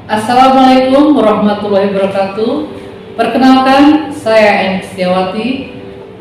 Assalamualaikum warahmatullahi wabarakatuh. Perkenalkan, saya Eni Setiawati,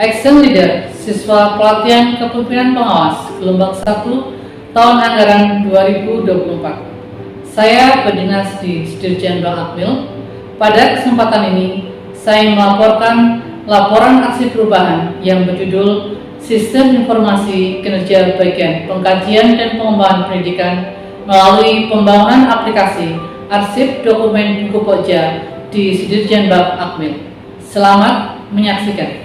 Action Leader, siswa pelatihan kepemimpinan pengawas gelombang 1 tahun anggaran 2024. Saya berdinas di Dirjen Bank Akmil. Pada kesempatan ini, saya melaporkan laporan aksi perubahan yang berjudul Sistem Informasi Kinerja Bagian Pengkajian dan Pengembangan Pendidikan melalui pembangunan aplikasi arsip dokumen buku pokja di Dirjen Bank Akmil. Selamat menyaksikan.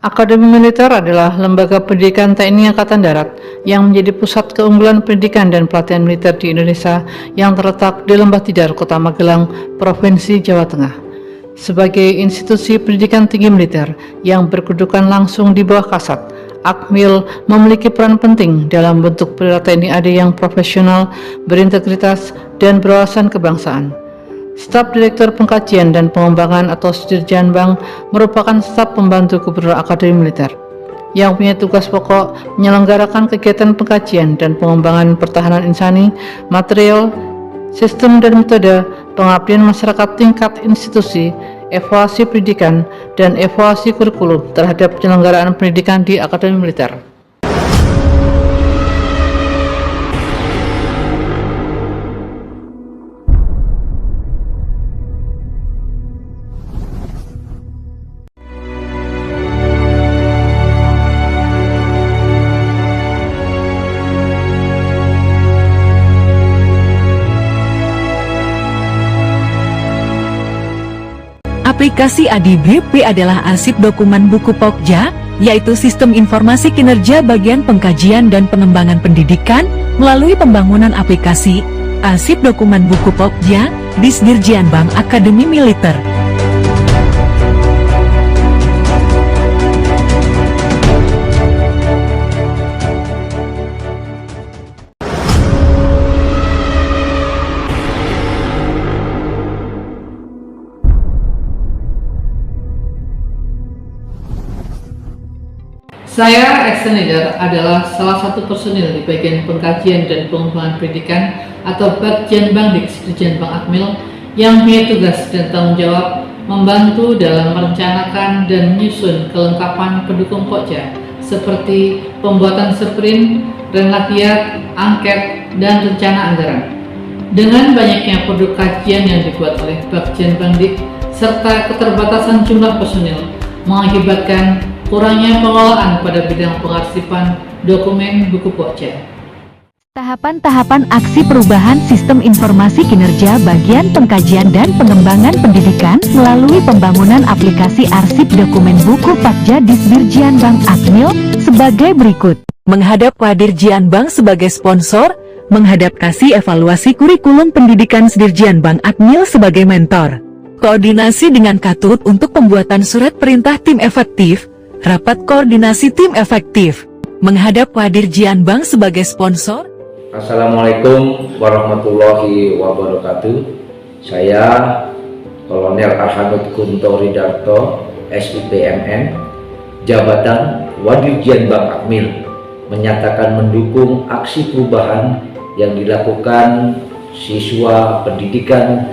Akademi Militer adalah lembaga pendidikan TNI Angkatan Darat yang menjadi pusat keunggulan pendidikan dan pelatihan militer di Indonesia yang terletak di Lembah Tidar, Kota Magelang, Provinsi Jawa Tengah. Sebagai institusi pendidikan tinggi militer yang berkedudukan langsung di bawah Kasat, Akmil memiliki peran penting dalam bentuk perwira TNI AD yang profesional, berintegritas, dan berwawasan kebangsaan. Staf Direktur Pengkajian dan Pengembangan atau Dirjanbang merupakan staf pembantu Gubernur Akademi Militer yang punya tugas pokok menyelenggarakan kegiatan pengkajian dan pengembangan pertahanan insani, material, sistem dan metode, pengabdian masyarakat tingkat institusi, evaluasi pendidikan, dan evaluasi kurikulum terhadap penyelenggaraan pendidikan di Akademi Militer. Aplikasi ADBP adalah arsip dokumen buku pokja, yaitu sistem informasi kinerja bagian pengkajian dan pengembangan pendidikan melalui pembangunan aplikasi arsip dokumen buku pokja di Dirjanbang Akademi Militer. Saya, Action Leader, adalah salah satu personil di bagian pengkajian dan pengembangan pendidikan atau Dirjanbang di Dirjen Bank Akmil yang punya tugas dan tanggung jawab membantu dalam merencanakan dan menyusun kelengkapan pendukung pokja seperti pembuatan sprint, renlatiat, angket, dan rencana anggaran. Dengan banyaknya produk kajian yang dibuat oleh Dirjanbang serta keterbatasan jumlah personil mengakibatkan kurangnya pengelolaan pada bidang pengarsipan dokumen buku pokja. Tahapan-tahapan aksi perubahan sistem informasi kinerja bagian pengkajian dan pengembangan pendidikan melalui pembangunan aplikasi arsip dokumen buku pokja di Dirjanbang Akmil sebagai berikut. Menghadap Dirjanbang sebagai sponsor, menghadap kasih evaluasi kurikulum pendidikan Dirjanbang Akmil sebagai mentor. Koordinasi dengan Katut untuk pembuatan surat perintah tim efektif, rapat koordinasi tim efektif, menghadap Dirjanbang sebagai sponsor. Assalamualaikum warahmatullahi wabarakatuh. Saya Kolonel Arhanud Kunto Ridarto, SIPMN, Jabatan Wadirjanbang Akmil, menyatakan mendukung aksi perubahan yang dilakukan siswa pendidikan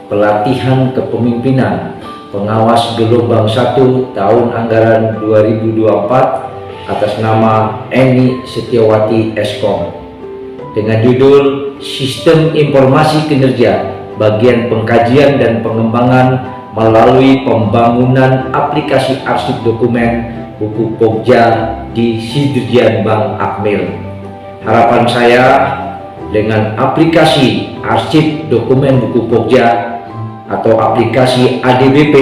pelatihan kepemimpinan pengawas gelombang 1 tahun anggaran 2024 atas nama Eni Setiawati Eskom dengan judul Sistem Informasi Kinerja Bagian Pengkajian dan Pengembangan melalui pembangunan aplikasi arsip dokumen buku pokja di Dirjanbang Akmil. Harapan saya dengan aplikasi arsip dokumen buku pokja atau aplikasi ADBP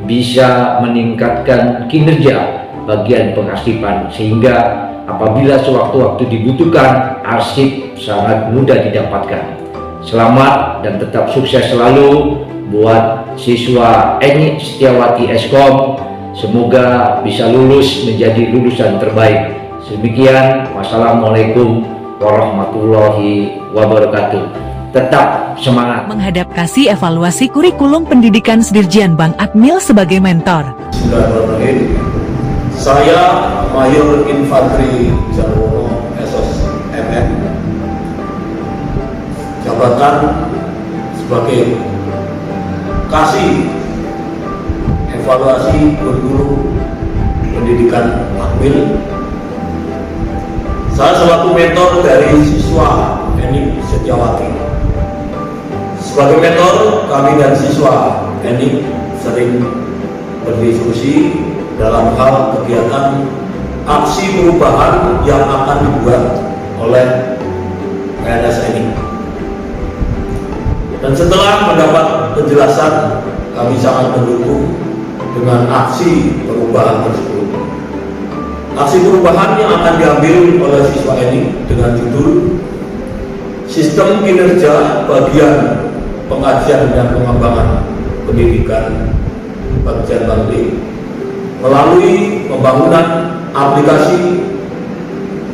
bisa meningkatkan kinerja bagian pengarsipan sehingga apabila sewaktu-waktu dibutuhkan arsip sangat mudah didapatkan. Selamat dan tetap sukses selalu buat siswa Eni Setiawati Eskom, semoga bisa lulus menjadi lulusan terbaik. Demikian, wassalamualaikum warahmatullahi wabarakatuh. Tetap semangat. Menghadapkasi evaluasi kurikulum pendidikan Sedirjian Bank Akmil sebagai mentor. Bismillahirrahmanirrahim. Saya Mayor Infanteri Jarwono SOS MN, jabatan sebagai kasih evaluasi kurikulum pendidikan Akmil. Saya selaku mentor dari siswa Enik Setiawati. Sebagai mentor, kami dan siswa Enik sering berdiskusi dalam hal kegiatan aksi perubahan yang akan dibuat oleh PNS Enik. Dan setelah mendapat penjelasan, kami sangat mendukung dengan aksi perubahan tersebut. Aksi perubahan yang akan diambil oleh siswa ini dengan judul Sistem Kinerja Bagian Pengkajian dan Pengembangan Pendidikan Bagian Bangli melalui pembangunan aplikasi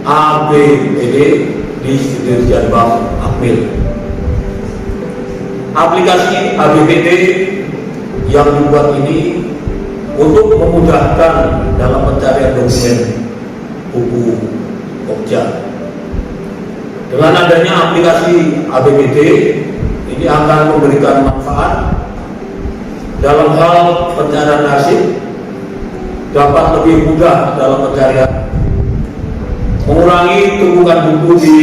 ABPD di Sedirjian Bank Akmil. Aplikasi ABPD yang dibuat ini untuk memudahkan dalam pencarian dokumen buku pokja. Dengan adanya aplikasi ABPD ini akan memberikan manfaat dalam hal pencarian arsip, dapat lebih mudah dalam pencarian, mengurangi tumpukan buku di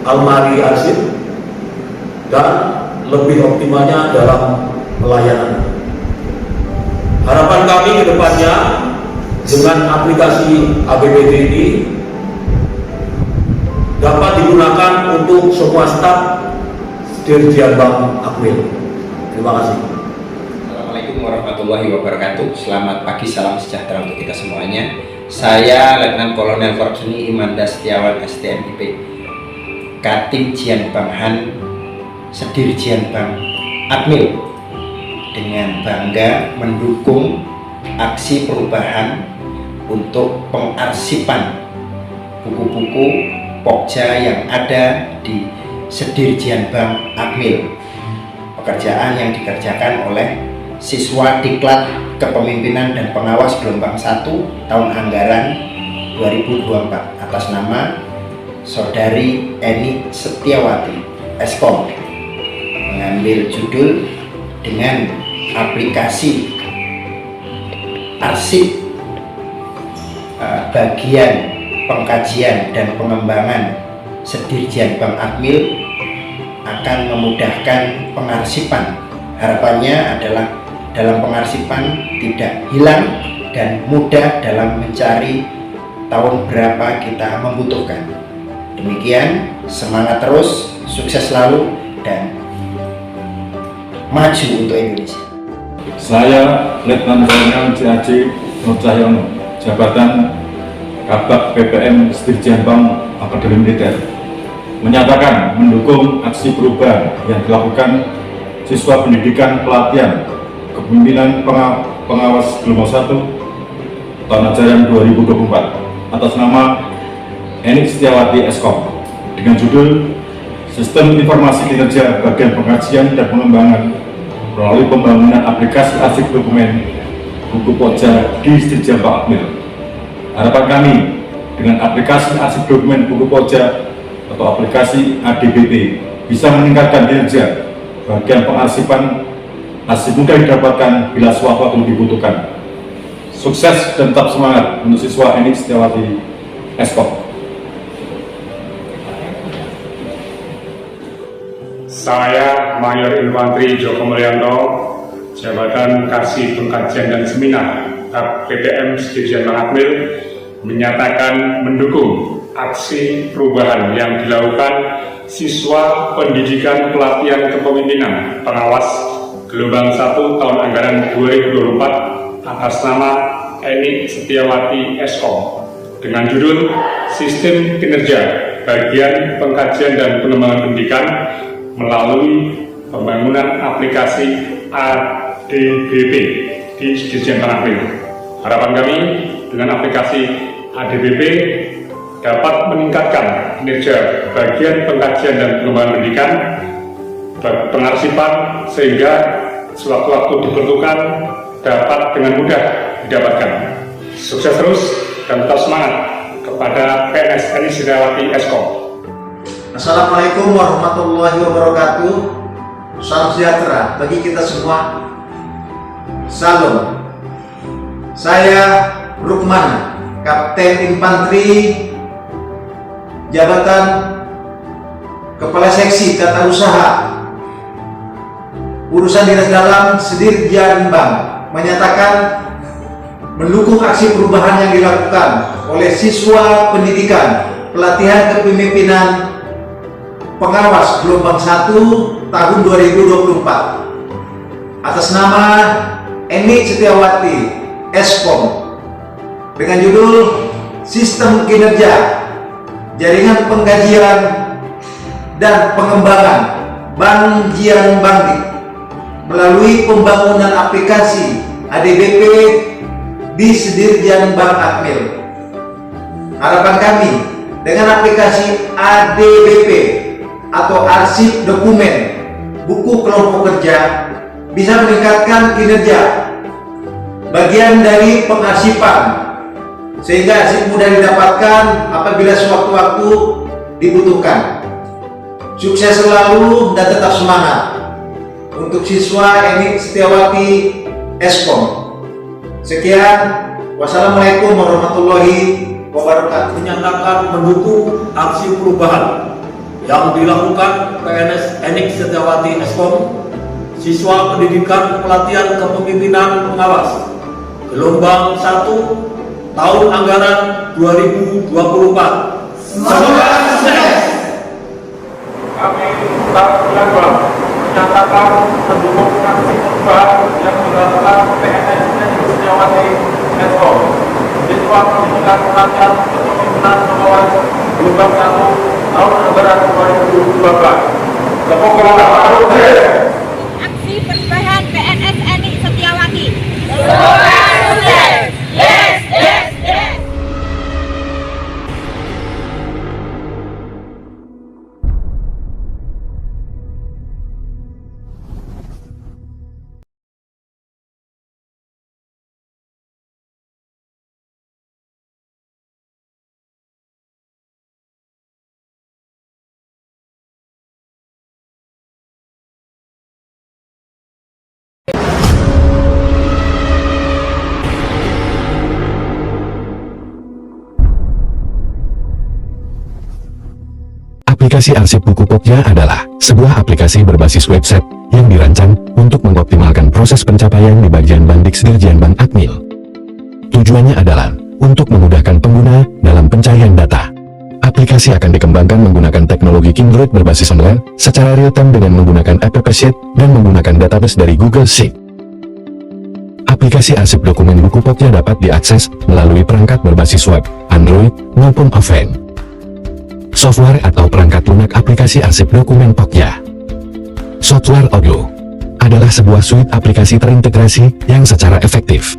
almari arsip, dan lebih optimalnya dalam pelayanan. Harapan kami ke depannya dengan aplikasi ABPD ini dapat digunakan untuk semua staf Sedirjian Bank Akmil. Terima kasih. Assalamualaikum warahmatullahi wabarakatuh. Selamat pagi, salam sejahtera untuk kita semuanya. Saya Letnan Kolonel Korpseni Imanda Setiawan STMIP, Katim Jian Banghan Sedirjian Bank Akmil, dengan bangga mendukung aksi perubahan untuk pengarsipan buku-buku pokja yang ada di Sedirjian Bank Akmil. Pekerjaan yang dikerjakan oleh siswa Diklat Kepemimpinan dan Pengawas Gelombang 1 tahun anggaran 2024 atas nama Saudari Enik Setiawati Eskom, mengambil judul dengan aplikasi arsip bagian pengkajian dan pengembangan Sedirjian Bank Akmil akan memudahkan pengarsipan. Harapannya adalah dalam pengarsipan tidak hilang dan mudah dalam mencari tahun berapa kita membutuhkan. Demikian, semangat terus, sukses selalu, dan maju untuk Indonesia. Saya Letnan Kolonel JAJ Nur Cahyono, jabatan Kabak BPM Sedirjian Bank Akademi Militer, menyatakan mendukung aksi perubahan yang dilakukan siswa pendidikan pelatihan kepemimpinan pengawas gelombang 1 tahun ajaran 2024 atas nama Enik Setiawati Eskom dengan judul Sistem Informasi Kinerja Bagian Pengkajian dan Pengembangan melalui pembangunan aplikasi arsip dokumen buku pokja di Sedirjian Bank Akmil. Harapan kami dengan aplikasi arsip dokumen buku pokja atau aplikasi ADBP bisa meningkatkan kinerja bagian pengarsipan arsip mudah didapatkan bila sewaktu dibutuhkan. Sukses dan tetap semangat untuk siswa Enik Setiawati Eskom. Saya Mayor Infanteri Joko Mulyanto, Jabatan Kasih Pengkajian dan Seminar BPM Sedirjian Bank Akmil, menyatakan mendukung aksi perubahan yang dilakukan siswa pendidikan pelatihan kepemimpinan pengawas gelombang 1 tahun anggaran 2024 atas nama Enik Setiawati Eskom dengan judul Sistem Kinerja Bagian Pengkajian dan Pengembangan Pendidikan melalui pembangunan aplikasi ADBP di Sedirjian Bank Akmil. Harapan kami dengan aplikasi ADBP dapat meningkatkan kinerja bagian pengkajian dan pengembangan pendidikan pengarsipan sehingga sewaktu-waktu diperlukan dapat dengan mudah didapatkan. Sukses terus dan tetap semangat kepada PNS NI Setiawati Eskom. Assalamualaikum warahmatullahi wabarakatuh. Salam sejahtera bagi kita semua. Salam. Saya Rukman, Kapten Infanteri, Jabatan Kepala Seksi Tata Usaha Urusan Dinas Dalam Sedirjan Bank, menyatakan mendukung aksi perubahan yang dilakukan oleh siswa pendidikan pelatihan kepemimpinan pengawas gelombang 1 tahun 2024 atas nama NI Setiawati Eskom dengan judul Sistem Kinerja Jaringan Pengkajian dan Pengembangan Bank Jian Bandik melalui pembangunan aplikasi ADBP di Sedirjan Bank Akmil. Harapan kami dengan aplikasi ADBP atau arsip dokumen buku kelompok kerja bisa meningkatkan kinerja bagian dari pengarsipan sehingga arsip mudah didapatkan apabila sewaktu-waktu dibutuhkan. Sukses selalu dan tetap semangat untuk siswa NI Setiawati Eskom. Sekian, wassalamualaikum warahmatullahi wabarakatuh. Menyatakan mendukung aksi perubahan yang dilakukan PNS NI Setiawati Eskom, siswa pendidikan pelatihan kepemimpinan pengawas gelombang 1 tahun anggaran 2024. Semoga sukses. Kami menyatakan mendukung aksi perubahan yang dilakukan PNS NI Setiawati Eskom, siswa pendidikan pelatihan kepemimpinan pengawas gelombang 1 tahun anggaran 2024. Semoga sukses. Aksi perubahan PNS NI Setiawati. Semoga sukses. Yes, yes, yes. Aplikasi Arsip Buku Pokja adalah sebuah aplikasi berbasis website yang dirancang untuk mengoptimalkan proses pencapaian di bagian Bandik Sedirjan Bank Akmil. Tujuannya adalah untuk memudahkan pengguna dalam pencarian data. Aplikasi akan dikembangkan menggunakan teknologi Kindred berbasis online secara real-time dengan menggunakan app Sheet dan menggunakan database dari Google Sheet. Aplikasi Arsip Dokumen Buku Pokja dapat diakses melalui perangkat berbasis web, Android, maupun offline. Software atau perangkat lunak aplikasi arsip dokumen Pokja. Software Odoo adalah sebuah suite aplikasi terintegrasi yang secara efektif.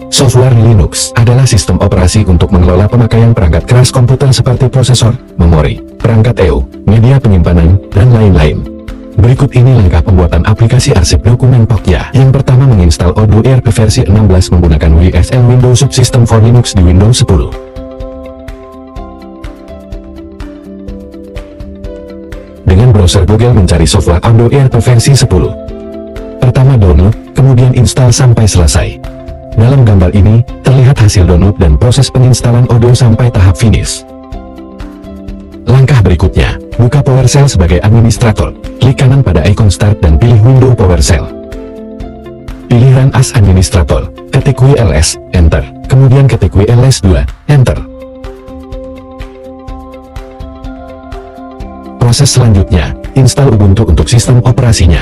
Software Linux adalah sistem operasi untuk mengelola pemakaian perangkat keras komputer seperti prosesor, memori, perangkat EU, media penyimpanan, dan lain-lain. Berikut ini langkah pembuatan aplikasi arsip dokumen Pokja. Yang pertama, menginstal Odoo ERP versi 16 menggunakan WSL Windows Subsystem for Linux di Windows 10. Dengan browser Google mencari software Odoo ERP versi 10. Pertama download, kemudian install sampai selesai. Dalam gambar ini, terlihat hasil download dan proses penginstalan Odoo sampai tahap finish. Langkah berikutnya, buka PowerShell sebagai administrator. Klik kanan pada ikon Start dan pilih window PowerShell. Pilih Run as Administrator, ketik WLS, Enter. Kemudian ketik WLS 2, Enter. Proses selanjutnya, install Ubuntu untuk sistem operasinya.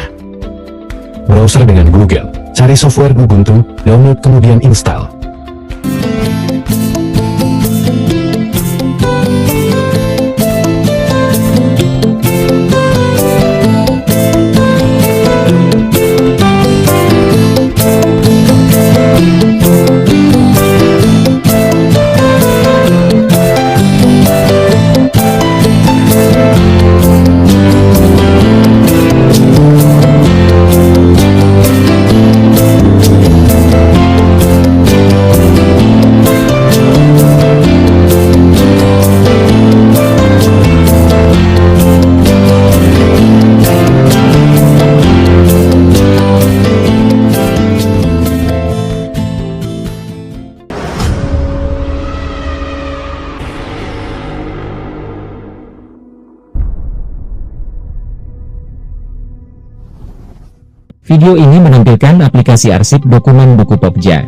Browser dengan Google, cari software Ubuntu, download kemudian install. Video ini menampilkan aplikasi arsip dokumen buku Pokja.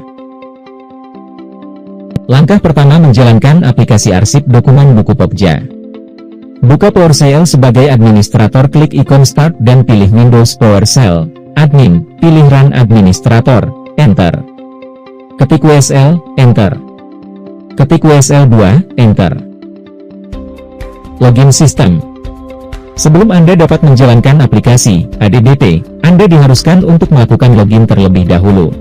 Langkah pertama menjalankan aplikasi arsip dokumen buku Pokja. Buka PowerShell sebagai administrator, klik ikon Start dan pilih Windows PowerShell, Admin, pilih Run Administrator, Enter. Ketik WSL, Enter. Ketik WSL 2, Enter. Login sistem. Sebelum Anda dapat menjalankan aplikasi ADDT, Anda diharuskan untuk melakukan login terlebih dahulu.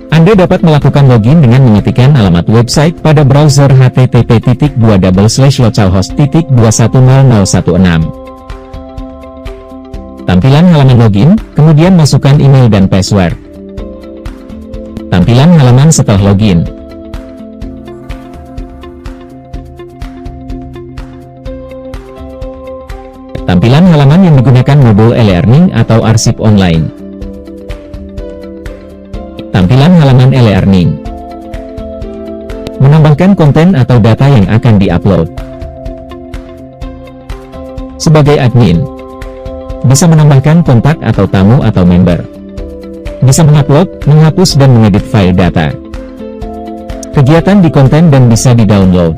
Anda dapat melakukan login dengan mengetikkan alamat website pada browser http://localhost.210.016. Tampilan halaman login, kemudian masukkan email dan password. Tampilan halaman setelah login. Tampilan halaman yang digunakan modul e-learning atau arsip online. Tampilan halaman e-learning. Menambahkan konten atau data yang akan di-upload. Sebagai admin, bisa menambahkan kontak atau tamu atau member. Bisa mengupload, menghapus dan mengedit file data. Kegiatan di konten dan bisa di-download.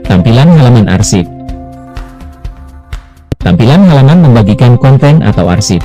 Tampilan halaman arsip. Tampilan halaman membagikan konten atau arsip.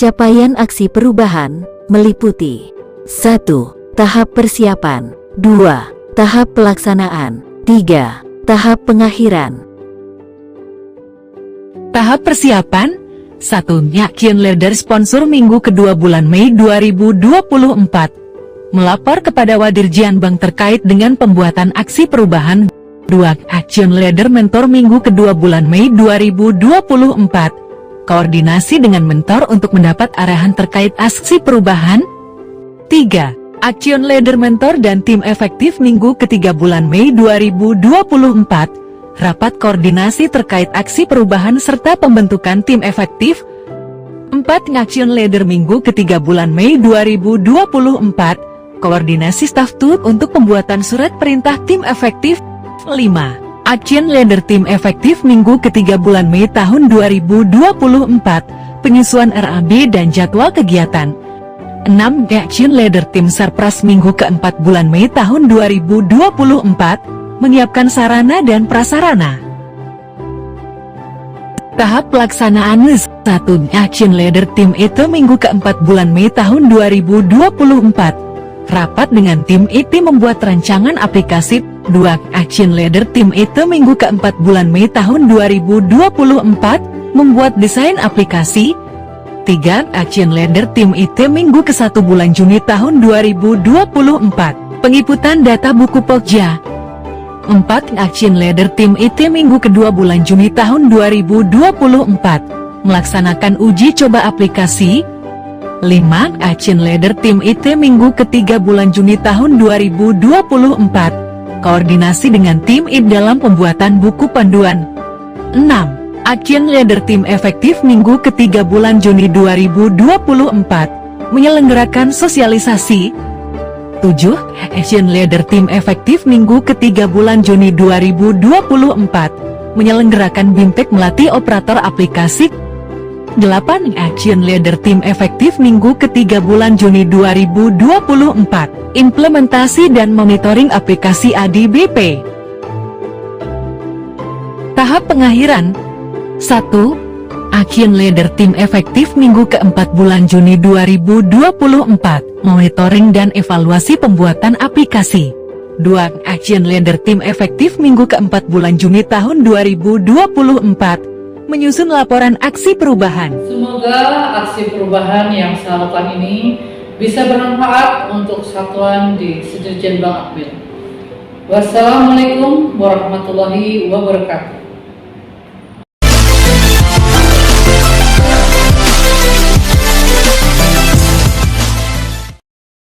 Capaian aksi perubahan meliputi 1. Tahap persiapan 2. Tahap pelaksanaan 3. Tahap pengakhiran. Tahap persiapan 1. Nyakian leader sponsor minggu kedua bulan Mei 2024 melapor kepada Wadirjian Bank terkait dengan pembuatan aksi perubahan. 2. Action leader mentor minggu kedua bulan Mei 2024 koordinasi dengan mentor untuk mendapat arahan terkait aksi perubahan. 3. Action leader mentor dan tim efektif minggu ketiga bulan Mei 2024 rapat koordinasi terkait aksi perubahan serta pembentukan tim efektif. 4. Action leader minggu ketiga bulan Mei 2024 koordinasi staff tool untuk pembuatan surat perintah tim efektif. 5. Action leader tim efektif minggu ketiga bulan Mei tahun 2024 penyusuan RAB dan jadwal kegiatan. 6. Action leader tim Sarpras minggu keempat bulan Mei tahun 2024 menyiapkan sarana dan prasarana. Tahap pelaksanaan 1. Action leader tim itu minggu keempat bulan Mei tahun 2024 Rapat dengan tim IT membuat rancangan aplikasi. 2. Action Leader tim IT minggu keempat bulan Mei tahun 2024 membuat desain aplikasi. 3. Action Leader tim IT minggu ke-1 bulan Juni tahun 2024 penginputan data buku Pokja. 4. Action Leader tim IT minggu kedua bulan Juni tahun 2024 melaksanakan uji coba aplikasi. 5. Action Leader tim IT minggu ketiga bulan Juni tahun 2024 koordinasi dengan tim IT dalam pembuatan buku panduan. 6. Action Leader tim efektif minggu ketiga bulan Juni 2024 menyelenggarakan sosialisasi. 7. Action Leader tim efektif minggu ketiga bulan Juni 2024 menyelenggarakan BIMTEK melatih operator aplikasi. 8. Action Leader tim efektif minggu ketiga bulan Juni 2024 implementasi dan monitoring aplikasi ADBP. Tahap pengakhiran. 1. Action Leader tim efektif minggu keempat bulan Juni 2024 monitoring dan evaluasi pembuatan aplikasi. 2. Action Leader tim efektif minggu keempat bulan Juni tahun 2024 menyusun laporan aksi perubahan. Semoga aksi perubahan yang saya lakukan ini bisa bermanfaat untuk satuan di Sedirjen Bank Akmil. Wassalamualaikum warahmatullahi wabarakatuh.